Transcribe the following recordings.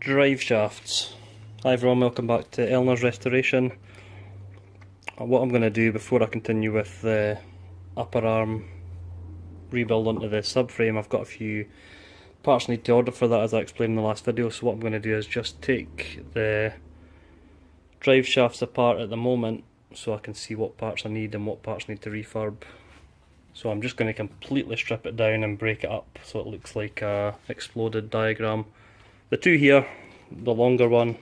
Driveshafts. Hi everyone, welcome back to Eleanor's restoration. What I'm going to do before I continue with the upper arm rebuild onto the subframe, I've got a few parts I need to order for that, as I explained in the last video. So what I'm going to do is just take the drive shafts apart at the moment so I can see what parts I need and what parts need to refurb. So I'm just going to completely strip it down and break it up so it looks like a exploded diagram. The two here, the longer one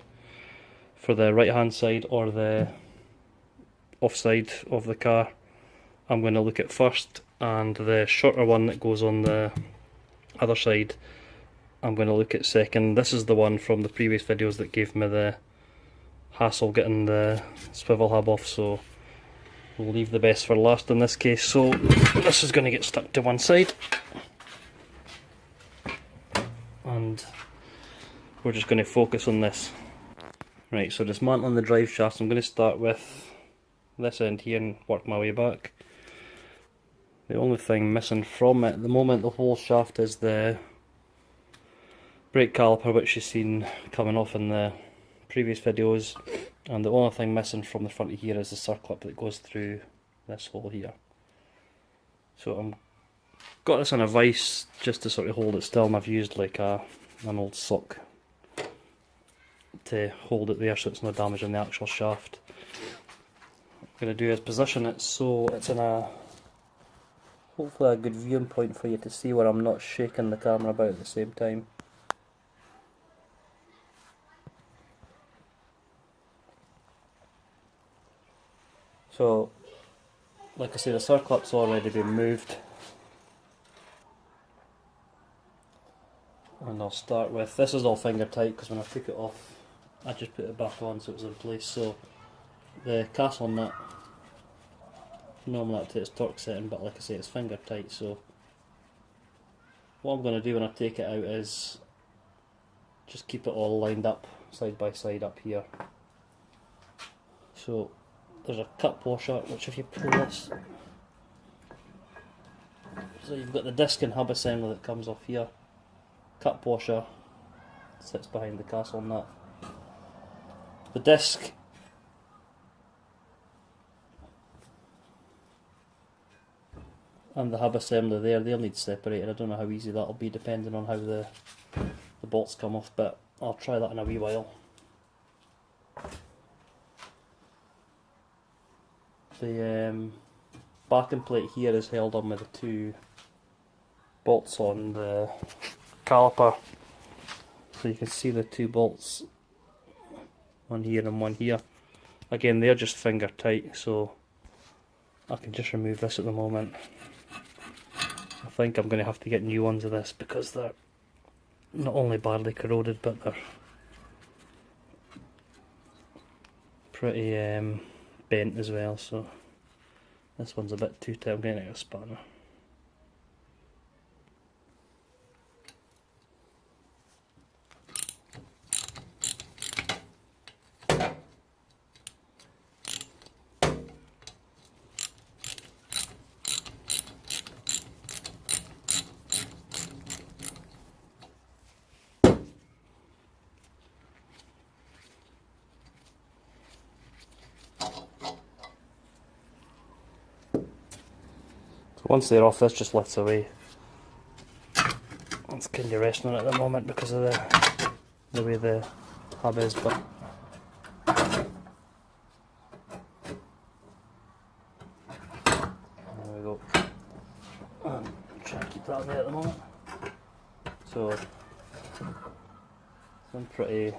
for the right hand side or the off side of the car, I'm going to look at first, and the shorter one that goes on the other side I'm going to look at second. This is the one from the previous videos that gave me the hassle getting the swivel hub off, so we'll leave the best for last in this case. So this is going to get stuck to one side, and we're just going to focus on this. Right, so dismantling the drive shafts, I'm going to start with this end here and work my way back. The only thing missing from it at the moment, the whole shaft, is the brake caliper, which you've seen coming off in the previous videos, and the only thing missing from the front of here is the circlip that goes through this hole here. So I'm got this in a vise just to sort of hold it still, and I've used like an old sock to hold it there so it's not damaging the actual shaft. What I'm going to do is position it so it's in a hopefully a good viewing point for you to see where I'm not shaking the camera about at the same time. So, like I say, the circlip's already been moved, and I'll start with, this is all finger tight because when I took it off I just put it back on so it was in place. So the castle nut, normally up to its torque setting, but like I say, it's finger tight. So what I'm going to do when I take it out is just keep it all lined up side by side up here. So there's a cup washer, which if you pull this, so you've got the disc and hub assembly that comes off here. Cup washer sits behind the castle nut. The disc and the hub assembly there, they'll need separated. I don't know how easy that'll be depending on how the bolts come off, but I'll try that in a wee while. The backing plate here is held on with the two bolts on the caliper, so you can see the two bolts, one here and one here. Again, they're just finger tight, so I can just remove this at the moment. I think I'm going to have to get new ones of this because they're not only badly corroded, but they're pretty bent as well. So this one's a bit too tight. I'm getting out a spanner. Once they're off, this just lifts away. It's kind of resting on it at the moment because of the way the hub is, but there we go. And try and keep that there at the moment. So I'm pretty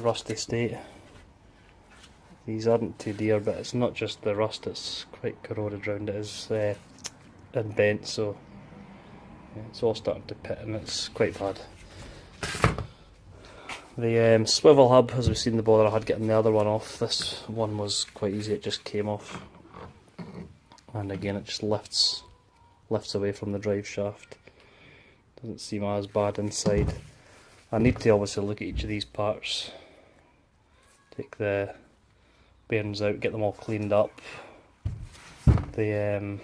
rusty state. These aren't too dear, but it's not just the rust, it's quite corroded round it is and bent, so yeah, it's all starting to pit and it's quite bad. The swivel hub, as we've seen the bother I had getting the other one off, this one was quite easy, it just came off, and again it just lifts away from the drive shaft. Doesn't seem as bad inside. I need to obviously look at each of these parts, take the bearings out, get them all cleaned up. The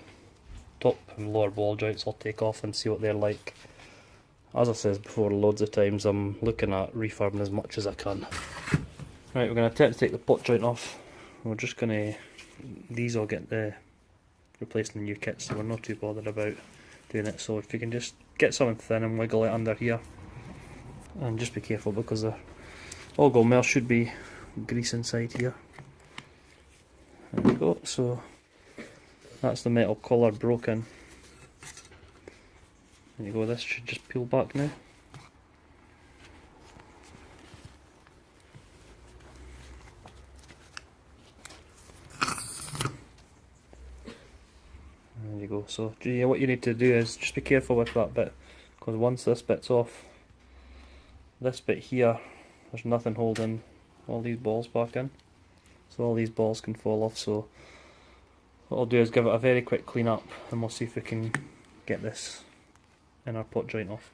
top and lower ball joints I'll take off and see what they're like. As I said before loads of times, I'm looking at refurbing as much as I can. Right, we're going to attempt to take the pot joint off. We're just going to, these will get replaced in the new kit, so we're not too bothered about doing it. So if you can just get something thin and wiggle it under here, and just be careful because the all-go melt should be grease inside here. There we go, so that's the metal collar broken. There you go, this should just peel back now. There you go, so yeah, what you need to do is just be careful with that bit, because once this bit's off, this bit here, there's nothing holding all these balls back in. So all these balls can fall off, so what I'll do is give it a very quick clean up and we'll see if we can get this inner pot joint off.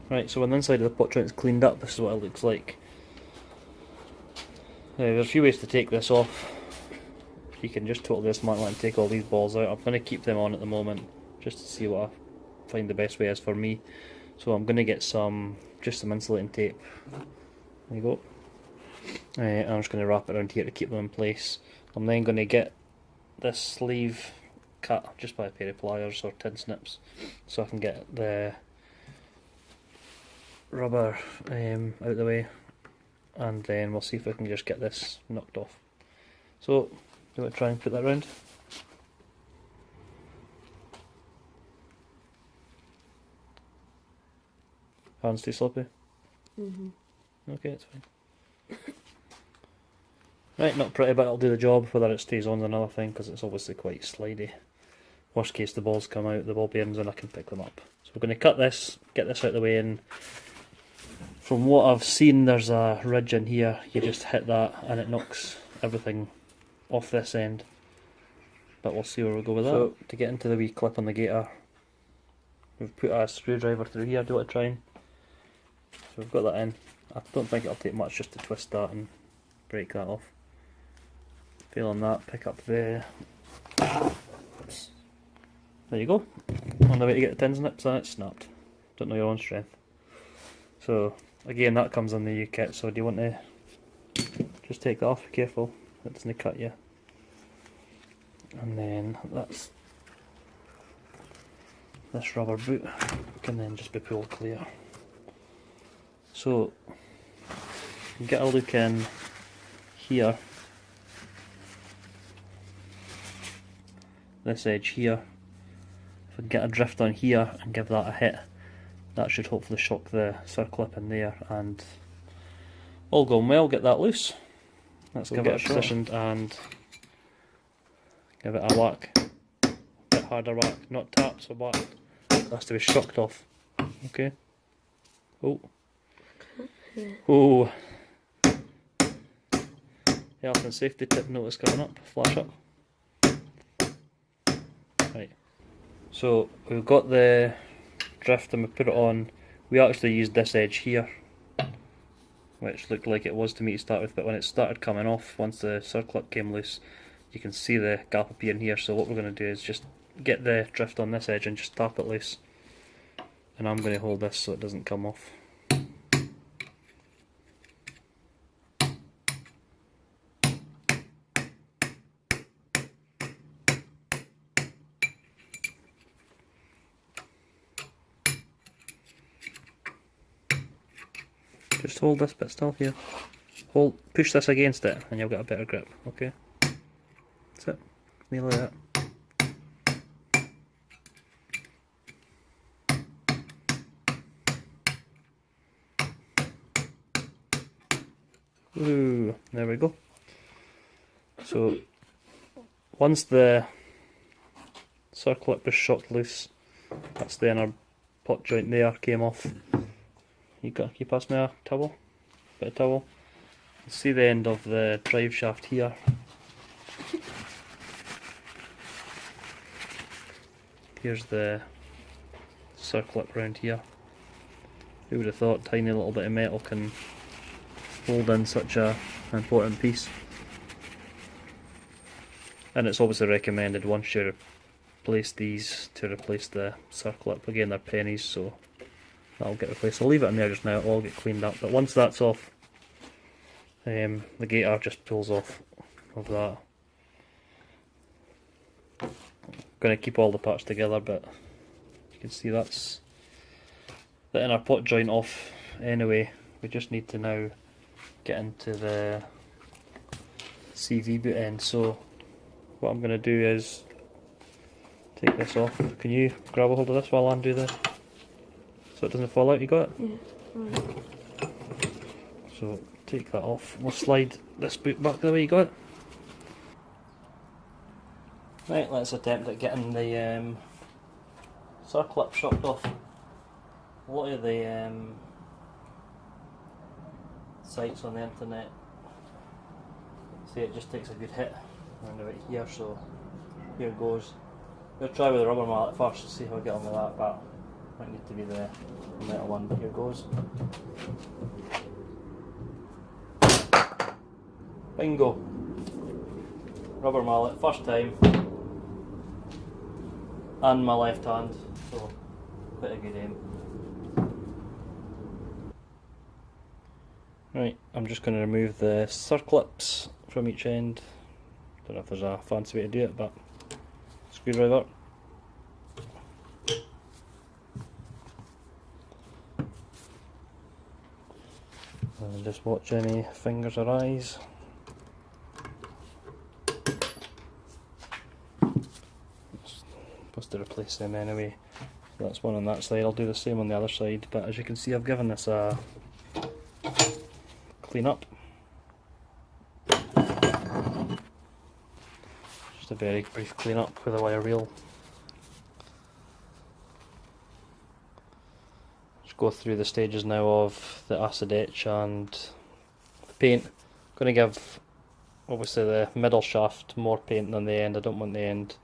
Right, so when the inside of the pot joint is cleaned up, this is what it looks like. There's a few ways to take this off. You can just totally dismantle it and take all these balls out. I'm going to keep them on at the moment just to see what I find the best way is for me. So I'm going to get just some insulating tape. There you go. I'm just going to wrap it around here to keep them in place. I'm then going to get this sleeve cut just by a pair of pliers or tin snips, so I can get the rubber out of the way, and then we'll see if we can just get this knocked off. So, do you want to try and put that round? Hands too sloppy? Okay, it's fine. Right, not pretty, but it'll do the job. Whether it stays on is another thing, because it's obviously quite slidey. Worst case, the balls come out, the ball bearings, and I can pick them up. So we're going to cut this, get this out of the way, and from what I've seen, there's a ridge in here. You just hit that, and it knocks everything off this end. But we'll see where we go with that. So, to get into the wee clip on the gator, we've put a screwdriver through here. Do you want to try and? So we've got that in. I don't think it'll take much just to twist that and break that off. Failing that, pick up the... Oops. There you go. On the way to get the tin snips and it snapped. Don't know your own strength. So again, that comes on the new kit, so do you want to just take that off? Be careful, it doesn't cut you. And then that's this rubber boot can then just be pulled clear. So get a look in here, this edge here. If I can get a drift on here and give that a hit, that should hopefully shock the circlip in there, and all going well, get that loose. Let's give it a positioned and give it a whack. A bit harder whack, not tap, so whack. It has to be shocked off. Okay. Oh. Oh. Health and safety tip notice coming up, flash up. Right. So we've got the drift and we put it on. We actually used this edge here, which looked like it was to me to start with, but when it started coming off, once the circlip came loose, you can see the gap appearing here. So what we're going to do is just get the drift on this edge and just tap it loose. And I'm going to hold this so it doesn't come off. Just hold this bit still here. Push this against it and you'll get a better grip, okay? That's it. Nearly that. Ooh, there we go. So once the circlip was shocked loose, that's the inner pot joint there came off. Can you pass me a towel? Bit of towel. You see the end of the drive shaft here. Here's the circlip round here. Who would have thought tiny little bit of metal can hold in such an important piece? And it's obviously recommended once you're misplaced these to replace the circlip. Again, they're pennies, so that'll get replaced. I'll leave it in there just now, it'll all get cleaned up, but once that's off, the gator just pulls off of that. I'm going to keep all the parts together, but you can see that's the inner pot joint off anyway. We just need to now get into the CV boot end. So what I'm going to do is take this off. Can you grab a hold of this while I undo this so it doesn't fall out? You got it? Yeah. Right. So take that off. We'll slide this boot back the way you got it. Right, let's attempt at getting the circlip shocked off. A lot of the sites on the internet say it just takes a good hit around about here, so here goes. We'll try with the rubber mallet first to see how we get on with that, but might need to be the metal one, but here goes. Bingo! Rubber mallet, first time, and my left hand, so quite a good aim. Right, I'm just going to remove the circlips from each end. Don't know if there's a fancy way to do it, but screwdriver. And just watch any fingers or eyes. Supposed to replace them anyway. So that's one on that side. I'll do the same on the other side, but as you can see, I've given this a clean up. Just a very brief clean up with a wire reel. Just go through the stages now of the acid etch and the paint. I'm going to give obviously the middle shaft more paint than the end. I don't want the end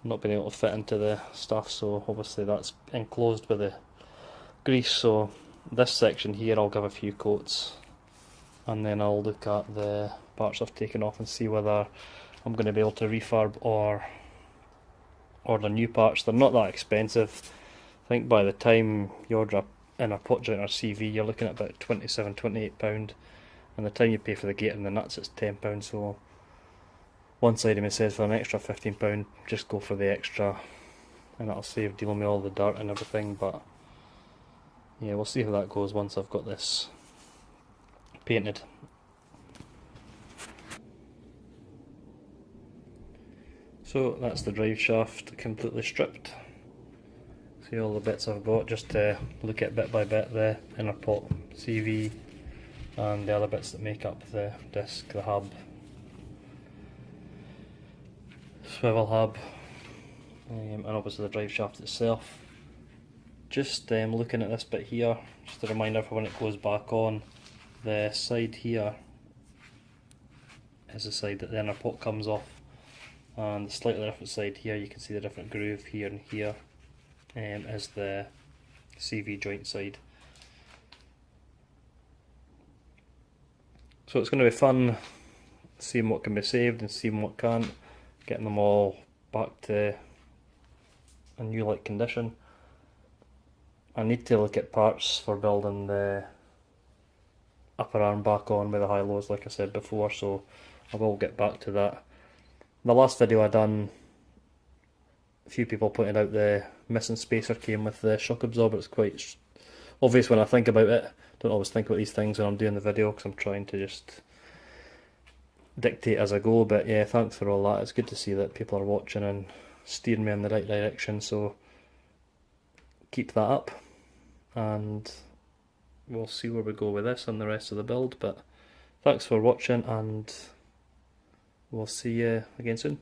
not being able to fit into the stuff, so obviously that's enclosed with the grease. So this section here I'll give a few coats, and then I'll look at the parts I've taken off and see whether I'm going to be able to refurb or order new parts. They're not that expensive. I think by the time you order in a pot joint or CV, you're looking at about £27–28, and the time you pay for the gator and the nuts, it's £10. So one side of me says for an extra £15, just go for the extra, and that'll save dealing with all the dirt and everything. But yeah, we'll see how that goes once I've got this painted. So that's the drive shaft completely stripped. See all the bits I've got, just to look at bit by bit: the inner pot, CV, and the other bits that make up the disc, the hub, swivel hub, and obviously the drive shaft itself. Just looking at this bit here, just a reminder for when it goes back on. The side here is the side that the inner pot comes off, and the slightly different side here, you can see the different groove here and here, is the CV joint side. So it's going to be fun seeing what can be saved and seeing what can't, getting them all back to a new like condition. I need to look at parts for building the upper arm back on with the high-lows like I said before, so I will get back to that. The last video I done, a few people pointed out the missing spacer came with the shock absorber. It's quite obvious when I think about it. Don't always think about these things when I'm doing the video because I'm trying to just dictate as I go, but yeah, thanks for all that. It's good to see that people are watching and steering me in the right direction, so keep that up, and we'll see where we go with this and the rest of the build. But thanks for watching, and we'll see you again soon.